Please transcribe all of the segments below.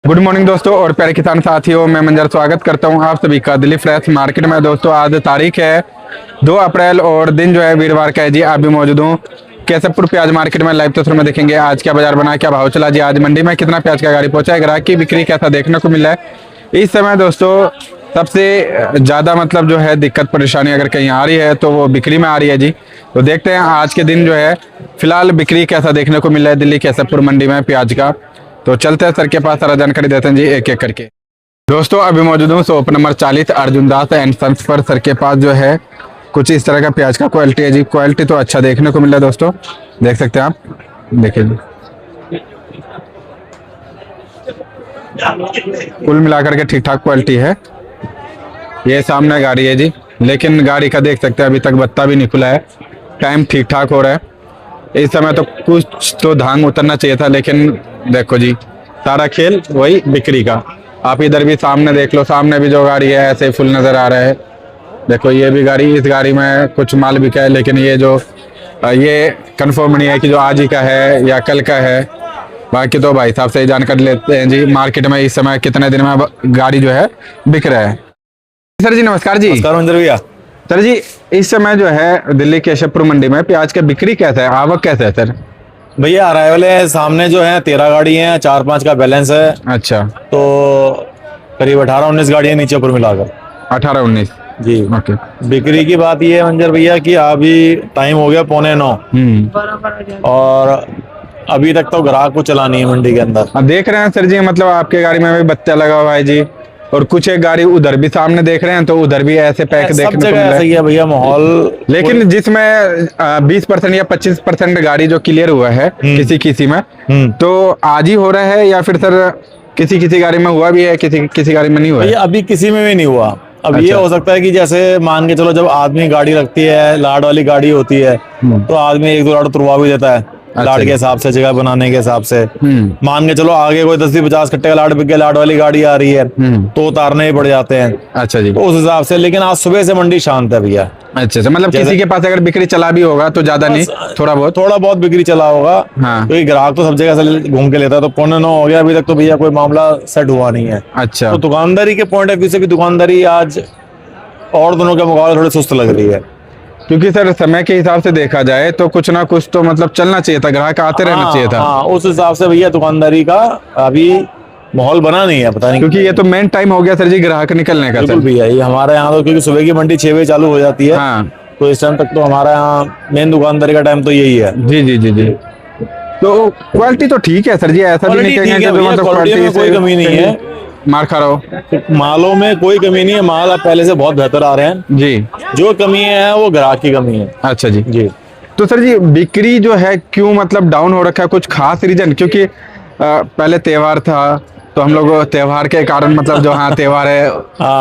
Good morning दोस्तों और प्यारे किसान साथियों, मैं मंजर स्वागत करता हूं आप सभी का दिल्ली फ्रेश मार्केट में। दोस्तों आज तारीख है 2 अप्रैल और दिन जो है वीरवार का है जी। आप भी मौजूद हूं केशवपुर प्याज मार्केट में। लाइव तस्वीर में देखेंगे आज क्या बाजार बना, क्या भाव चला जी, आज मंडी में कितना प्याज का गाड़ी पहुंचा है, ग्राहक की बिक्री कैसा देखने को मिला है इस समय। दोस्तों सबसे ज़्यादा मतलब जो है दिक्कत परेशानी अगर कहीं आ रही है तो वो बिक्री में आ रही है जी। तो देखते हैं आज के दिन जो है फिलहाल बिक्री कैसा देखने को मिला है दिल्ली केशवपुर मंडी में प्याज का। तो चलते हैं सर के पास, सारा जानकारी देते हैं जी एक एक करके। दोस्तों अभी मौजूद हूँ shop number 40 Arjun Das and sons पर। सर के पास जो है कुछ इस तरह का प्याज का क्वालिटी है जी। क्वालिटी तो अच्छा देखने को मिल रहा है दोस्तों, देख सकते हैं आप, देखिए जी कुल मिलाकर के ठीक ठाक क्वालिटी है। ये सामने गाड़ी है जी, लेकिन गाड़ी का देख सकते हैं अभी तक बत्ता भी नहीं खुला है, टाइम ठीक ठाक हो रहा है। इस समय तो कुछ तो धांग उतरना चाहिए था, लेकिन देखो जी सारा खेल वही बिक्री का। आप इधर भी सामने देख लो, सामने भी जो गाड़ी है ऐसे फुल नजर आ रहा है। देखो ये भी गाड़ी, इस गाड़ी में कुछ माल बिका है, लेकिन ये जो ये कंफर्म नहीं है कि जो आज ही का है या कल का है। बाकी तो भाई साहब से जानकारी लेते हैं जी मार्केट में इस समय कितने दिन में गाड़ी जो है बिक रहा है। सर जी नमस्कार जी। नमस्कार मंजर भैया। सर जी इस समय जो है दिल्ली केशवपुर मंडी में प्याज का बिक्री कैसा है, आवक कैसा है सर? भैया अराइवल है, सामने जो है 13 गाड़ी है, 4-5 का बैलेंस है। अच्छा, तो करीब 18-19 गाड़ी है नीचे ऊपर मिलाकर। 18-19 जी ओके। बिक्री की बात ये है मंजर भैया कि अभी टाइम हो गया 8:45 और अभी तक तो ग्राहक को चलानी है मंडी के अंदर। अब देख रहे हैं सर जी, मतलब आपके गाड़ी में भी बच्चा लगा हुआ है जी, और कुछ एक गाड़ी उधर भी सामने देख रहे हैं तो उधर भी ऐसे पैक देखने को मिल रहा है भैया माहौल। लेकिन जिसमें 20% या 25% गाड़ी जो क्लियर हुआ है किसी में, तो आज ही हो रहा है या फिर सर किसी गाड़ी में हुआ भी है, किसी गाड़ी में नहीं हुआ है? अभी किसी में भी नहीं हुआ। अब ये हो सकता है कि जैसे मान के चलो जब आदमी गाड़ी रखती है, लाड वाली गाड़ी होती है तो आदमी 1-2 लाड तुरवा भी देता है लाड के हिसाब से, जगह बनाने के हिसाब से। मान के चलो आगे कोई 10-50 कट्टे का लाड बिक गया, लाड वाली गाड़ी आ रही है तो उतारने ही पड़ जाते हैं। अच्छा जी, तो उस हिसाब से। लेकिन आज सुबह से मंडी शांत है भैया। अच्छा, मतलब किसी के पास अगर बिक्री चला भी होगा तो ज्यादा नहीं, थोड़ा बहुत बिक्री चला होगा। हाँ। क्योंकि ग्राहक तो सब जगह से घूम के लेता है। तो 8:45 हो गया, अभी तक तो भैया कोई मामला सेट हुआ नहीं है। अच्छा, तो दुकानदारी के पॉइंट ऑफ व्यू से भी दुकानदारी आज और दोनों के मुकाबले थोड़ी सुस्त लग रही है। क्योंकि सर समय के हिसाब से देखा जाए तो कुछ ना कुछ तो मतलब चलना चाहिए था, ग्राहक आते रहना चाहिए था। हाँ, उस हिसाब से भैया दुकानदारी का अभी माहौल बना नहीं है, पता नहीं क्योंकि ये तो मेन टाइम हो गया सर जी ग्राहक निकलने का। बिल्कुल भैया, ये हमारे यहाँ तो क्योंकि सुबह की मंडी 6 बजे चालू हो जाती है। हाँ। तो इस टाइम तक तो हमारा यहाँ मेन दुकानदारी का टाइम तो यही है। जी जी जी जी। तो क्वालिटी तो ठीक है सर जी, ऐसा भी नहीं कहेंगे कि मतलब क्वालिटी में कोई कमी नहीं है, मार खा रहा हो। मालों में कोई कमी नहीं है, माल अब पहले से बहुत बेहतर आ रहे हैं जी। जो कमी है वो ग्राहक की कमी है। अच्छा जी जी। तो सर जी बिक्री जो है क्यों मतलब डाउन हो रखा है, कुछ खास रीजन? क्योंकि पहले त्योहार था तो हम लोग त्योहार के कारण मतलब जो हाँ त्योहार है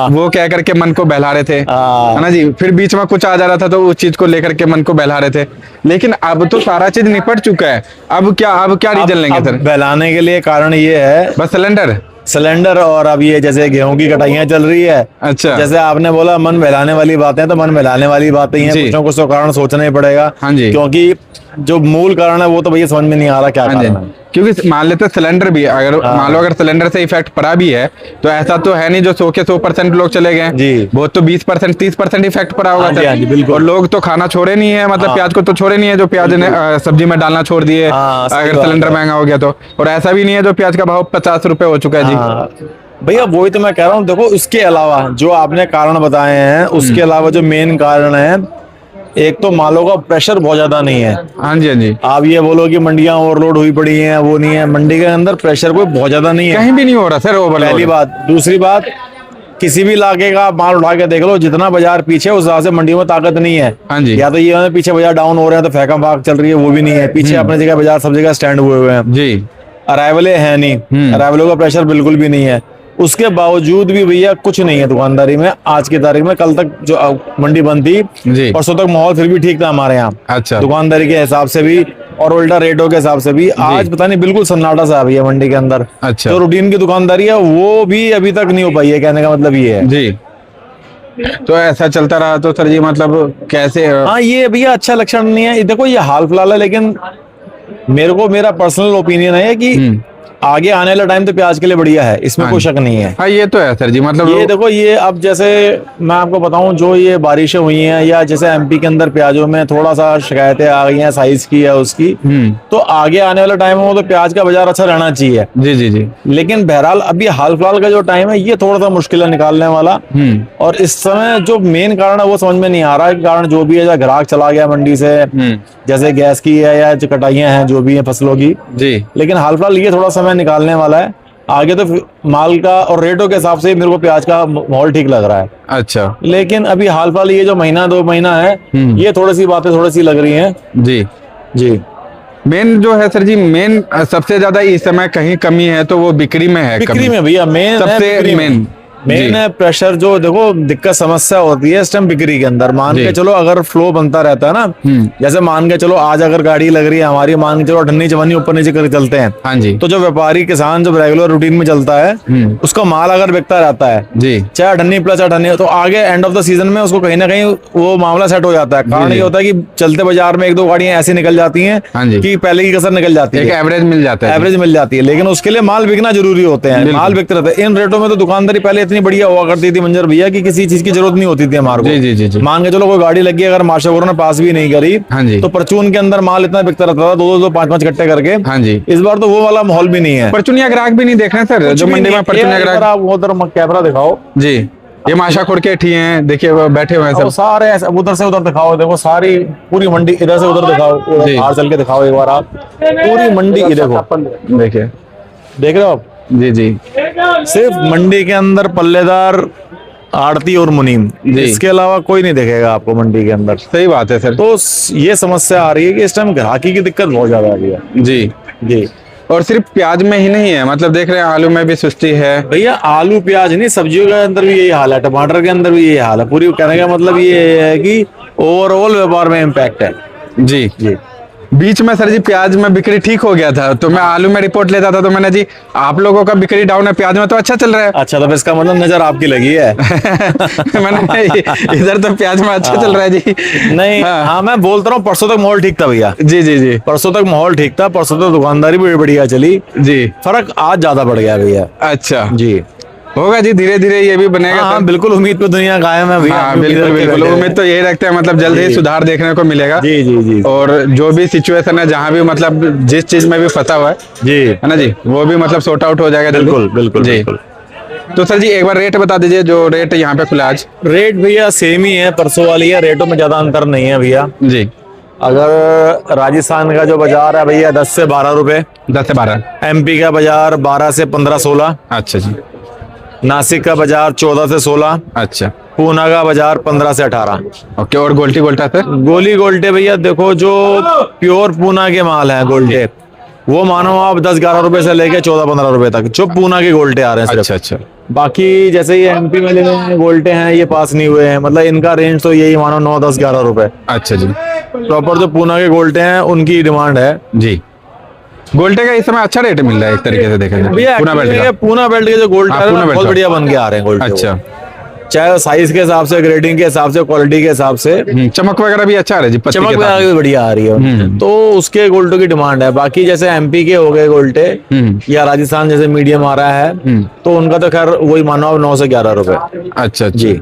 वो कह करके मन को बहला रहे थे, है ना जी। फिर बीच में कुछ आ जा रहा था तो उस चीज को लेकर के मन को बहला रहे थे, लेकिन अब तो सारा चीज निपट चुका है। अब क्या रीजन लेंगे सर? बहलाने के लिए कारण ये है बस सिलेंडर और अब ये जैसे गेहूं की कटाइयां चल रही है। अच्छा, जैसे आपने बोला मन बहलाने वाली बातें, तो मन बहलाने वाली बातें ही हैं। कुछ ना कुछ तो कारण सोचना ही पड़ेगा। हाँ जी। क्योंकि जो मूल कारण है वो तो भैया समझ में नहीं आ रहा क्या कारण है। क्योंकि मान लेते सिलेंडर भी अगर मान लो अगर सिलेंडर से इफेक्ट पड़ा भी है तो ऐसा तो है नहीं जो 100 के 100% लोग चले गए जी। वो तो 20% 30% इफेक्ट पड़ा होगा सर। और लोग तो खाना छोड़े नहीं है, मतलब प्याज को तो छोड़े नहीं है जो प्याज ने सब्जी में डालना छोड़ दिए अगर सिलेंडर महंगा हो गया तो। और ऐसा भी नहीं है जो प्याज का भाव 50 रुपए हो चुका है जी। भैया वही तो मैं कह रहा हूँ। देखो इसके अलावा जो आपने कारण बताए हैं उसके अलावा जो मेन कारण है, एक तो मालों का प्रेशर बहुत ज्यादा नहीं है। हाँ जी हाँ जी। आप ये बोलो कि मंडियां ओवरलोड हुई पड़ी हैं, वो नहीं है। मंडी के अंदर प्रेशर कोई बहुत ज्यादा नहीं है, कहीं भी नहीं हो रहा सर ओवरलोड। पहली बात। दूसरी बात, किसी भी इलाके का माल उठा के देख लो, जितना बाजार पीछे उस हिसाब से मंडियों में ताकत नहीं है। हाँ जी। या तो ये पीछे बाजार डाउन हो रहे हैं तो फेंका फाक चल रही है, वो भी नहीं है। पीछे अपने जगह बाजार सब जगह स्टैंड हुए हैं जी। अराइवले है नहीं, अराइवलों का प्रेशर बिल्कुल भी नहीं है। उसके बावजूद भी भैया कुछ नहीं है दुकानदारी में आज की तारीख में। कल तक जो मंडी बंद थी परसों तक माहौल फिर भी ठीक था हमारे यहाँ। अच्छा। दुकानदारी के हिसाब से भी और उल्टा रेटों के हिसाब से भी आज पता नहीं बिल्कुल सन्नाटा सा है मंडी के अंदर। अच्छा। तो रूटीन की दुकानदारी है वो भी अभी तक नहीं हो पाई है, कहने का मतलब ये है जी। तो ऐसा चलता रहा तो सर जी मतलब कैसे? हाँ ये भैया अच्छा लक्षण नहीं है। देखो ये हाल फिलहाल है, लेकिन मेरा पर्सनल ओपिनियन है कि आगे आने वाला टाइम तो प्याज के लिए बढ़िया है, इसमें कोई शक नहीं है। हाँ ये तो है सर जी, मतलब ये देखो, ये अब जैसे मैं आपको बताऊं, जो ये बारिशें हुई हैं या जैसे एमपी के अंदर प्याजों में थोड़ा सा शिकायतें आ गई हैं साइज की या उसकी, तो आगे आने वाला टाइम में तो प्याज का बाजार अच्छा रहना चाहिए। जी जी जी। लेकिन बहरहाल अभी हाल फिलहाल का जो टाइम है ये थोड़ा सा मुश्किल है निकालने वाला। और इस समय जो मेन कारण है वो समझ में नहीं आ रहा है। कारण जो भी है, या ग्राहक चला गया मंडी से, जैसे गैस की है या जो कटाइयां हैं जो भी है फसलों की जी। लेकिन हाल फिलहाल ये थोड़ा समय निकालने वाला है। आगे तो माल का और रेटों के हिसाब से मेरे को प्याज का माहौल ठीक लग रहा है। अच्छा। लेकिन अभी हाल फिलहाल ये जो महीना 2 महीना है, ये थोड़ी सी बातें थोड़ी सी लग रही हैं। जी जी। मेन जो है सर जी, मेन सबसे ज्यादा इस समय कहीं कमी है तो वो बिक्री में है। बिक्री में भैया मेन सबसे मेन है प्रेशर। जो देखो दिक्कत समस्या होती है इस टाइम बिक्री के अंदर। मान के चलो अगर फ्लो बनता रहता है ना, जैसे मान के चलो आज अगर गाड़ी लग रही है हमारी, मान के चलो 98 ऊपर नीचे करके चलते हैं। हाँ जी। तो जो व्यापारी किसान जो रेगुलर रूटीन में चलता है, उसका माल अगर बिकता रहता है जी, चाहे 98 प्लस 98, तो आगे एंड ऑफ द सीजन में उसको कहीं ना कहीं वो मामला सेट हो जाता है। कारण ये होता है कि चलते बाजार में 1-2 गाड़ियां ऐसी निकल जाती हैं कि पहले की कसर निकल जाती है, एक एवरेज मिल जाता है। एवरेज मिल जाती है। लेकिन उसके लिए माल बिकना जरूरी होते हैं, माल बिकते रहते हैं। इन रेटों में तो दुकानदारी पहले इतनी बढ़िया हुआ करती थी मंजर भैया कि किसी चीज की जरूरत नहीं होती थी हमारे को। जी जी जी जी। मान के चलो कोई गाड़ी लगी, अगर माशागुर ने पास भी नहीं करी, हाँ जी, तो परचून के अंदर माल इतना बिकता रहता था, 2-2 5-5 कट्टे करके। हाँ जी। इस बार तो वो वाला माहौल भी नहीं है। परचूनिया ग्राहक भी नहीं देख रहे हैं सर, जो मंडी में परचूनिया ग्राहक। आप उधर कैमरा दिखाओ जी। ये माशा खुड़ केठी हैं, देखिए वो बैठे हुए हैं सब सारे ऐसे उधर से उधर दिखाओ। देखो सारी पूरी मंडी, इधर से उधर दिखाओ, बाहर चल के दिखाओ एक बार आप पूरी मंडी। देखो देखिए, देख रहे हो आप? जी जी। सिर्फ मंडी के अंदर पल्लेदार, आड़ती और मुनीम, इसके अलावा कोई नहीं देखेगा आपको मंडी के अंदर। सही बात है सर। तो ये समस्या आ रही है कि इस टाइम ग्राहकी की दिक्कत बहुत ज्यादा आ रही है। जी जी। और सिर्फ प्याज में ही नहीं है, मतलब देख रहे हैं आलू में भी सुस्ती है भैया। आलू प्याज नहीं, सब्जियों के अंदर भी यही हाल है, टमाटर के अंदर भी यही हाल है। पूरी कहने का मतलब ये है कि ओवरऑल व्यापार में इम्पैक्ट है। जी जी। बीच में सर जी प्याज में बिक्री ठीक हो गया था, तो मैं आलू में रिपोर्ट लेता था, तो मैंने जी आप लोगों का बिक्री डाउन है, प्याज में तो अच्छा चल रहा है। अच्छा, तो इसका मतलब नजर आपकी लगी है। मैंने इधर तो प्याज में अच्छा चल रहा है जी। नहीं, हाँ मैं बोलता रहा हूँ, परसों तक माहौल ठीक था भैया। जी जी जी। परसों तक माहौल ठीक था, परसों तक दुकानदारी भी बढ़िया चली जी। फर्क आज ज्यादा बढ़ गया भैया। अच्छा जी। होगा जी, धीरे धीरे ये भी बनेगा। हाँ, बिल्कुल उम्मीद पे दुनिया कायम है भैया। हाँ, बिल्कुल बिल्कुल उम्मीद तो यही रखते हैं, मतलब जल्द ही सुधार देखने को मिलेगा। जी जी जी। और जो भी सिचुएशन है, जहाँ भी मतलब जिस चीज में भी फंसा हुआ है जी, है ना जी, वो भी मतलब सॉर्ट आउट हो जाएगा। बिल्कुल बिल्कुल जी। बिल्कुल। तो सर जी एक बार रेट बता दीजिए, जो रेट यहाँ पे खुला आज। रेट भैया सेम ही है, परसों वाली है, रेटों में ज्यादा अंतर नहीं है भैया। जी। अगर राजस्थान का जो बाजार है भैया 10 से 12 रुपए, 10 से 12। एमपी का बाजार 12 से 15-16, अच्छा जी। नासिक का बाजार 14 से 16, अच्छा। पूना का बाजार 15 से 18। ओके। और गोल्टी गोल्टा सर? गोली गोल्टे भैया देखो, जो प्योर पूना के माल हैं गोल्टे, वो मानो आप 10-11 रुपए से लेके 14-15 रुपए तक जो पूना के गोल्टे आ रहे हैं। अच्छा अच्छा। बाकी जैसे ये एमपी में लेने गोल्टे हैं, ये पास नहीं हुए हैं, मतलब इनका रेंज तो यही मानो 9-10-11 रुपए। अच्छा जी। प्रॉपर जो पूना के गोल्टे हैं उनकी डिमांड है जी। गोल्टे का इस समय अच्छा रेट मिल रहा है एक तरीके से देखा जाए। भैया पूना बेल्ट के जो गोल्टे हाँ, हैं बहुत बढ़िया बन के आ रहे हैं गोल्टे। अच्छा। चाहे साइज के हिसाब से, ग्रेडिंग के हिसाब से, क्वालिटी के हिसाब से, चमक वगैरह भी अच्छा आ रहा है जी। पत्ती चमक के साथ भी बढ़िया आ रही है, तो उसके गोल्टों की डिमांड है। बाकी जैसे एमपी के हो गए गोल्टे या राजस्थान जैसे मीडियम आ रहा है, तो उनका तो खैर वही मानो 9 से 11 रुपए। अच्छा जी।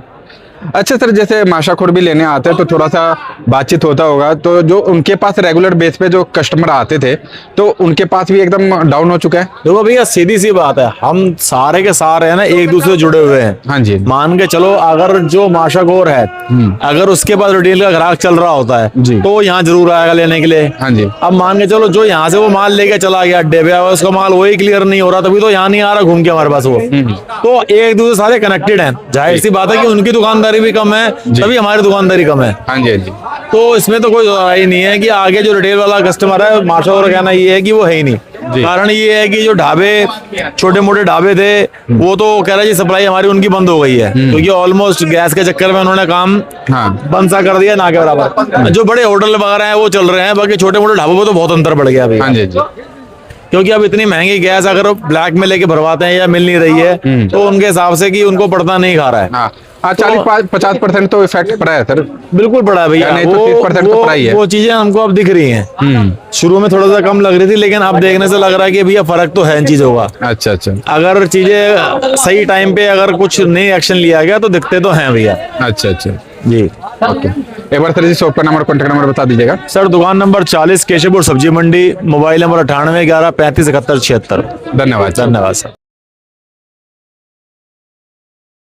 अच्छा सर, जैसे माशाखोर भी लेने आते हैं तो थोड़ा सा बातचीत होता होगा, तो जो उनके पास रेगुलर बेस पे जो कस्टमर आते थे, तो उनके पास भी एकदम डाउन हो चुका है। देखो भैया सीधी सी बात है, हम सारे के सारे है ना एक दूसरे से जुड़े हुए हैं। हाँ जी। मान के चलो अगर जो माशाखोर है, अगर उसके पास रिटेल का ग्राहक चल रहा होता है जी, तो यहाँ जरूर आएगा लेने के लिए। हाँ जी। अब मान के चलो जो यहाँ से वो माल लेके चला गया अड्डे पे, उसका माल वही क्लियर नहीं हो रहा, तभी तो यहाँ नहीं आ रहा घूम के हमारे पास वो। तो एक दूसरे सारे कनेक्टेड हैं, जाहिर सी बात है कि उनकी दुकानदारी भी कम है, तभी हमारी दुकानदारी कम है। हाँ जी, हाँ जी। तो इसमें तो कोई ही नहीं है कि आगे जो रिटेल वाला कस्टमर है, माशाल्लाह कहना ये है कि वो है ही नहीं। कारण ये है कि जो ढाबे, छोटे मोटे ढाबे थे, वो तो कह रहा है जी सप्लाई हमारी उनकी बंद हो गई है, क्योंकि ऑलमोस्ट गैस के चक्कर में उन्होंने काम बंद सा कर दिया ना के बराबर। जो बड़े होटल वगैरह हैं वो चल रहे हैं, बाकी छोटे मोटे ढाबों में तो बहुत अंतर बढ़ गया अभी। हाँ जी, जी। क्योंकि अब इतनी महंगी गैस अगर वो ब्लैक में लेके भरवाते हैं या मिल नहीं रही है तो उनके हिसाब से कि उनको पड़ता नहीं खा रहा है। हाँ 40-50% तो इफेक्ट पड़ा है सर। बिल्कुल पड़ा है भैया, नहीं तो 30% तो पड़ा ही है। वो चीजें हमको अब दिख रही हैं। शुरू में थोड़ा सा कम लग रही थी, लेकिन अब देखने से लग रहा है कि भैया फर्क तो है इन चीजों का। अच्छा अच्छा अगर चीजें सही टाइम पे अगर कुछ नई एक्शन लिया गया तो दिखते तो हैं भैया। अच्छा अच्छा जी ओके, एक बार सर जी शॉप का नंबर, कॉन्टेक्ट नंबर बता दीजिएगा। सर, दुकान नंबर 40 केशवपुर सब्जी मंडी, मोबाइल नंबर 98 11 35 71 76। धन्यवाद। धन्यवाद सर।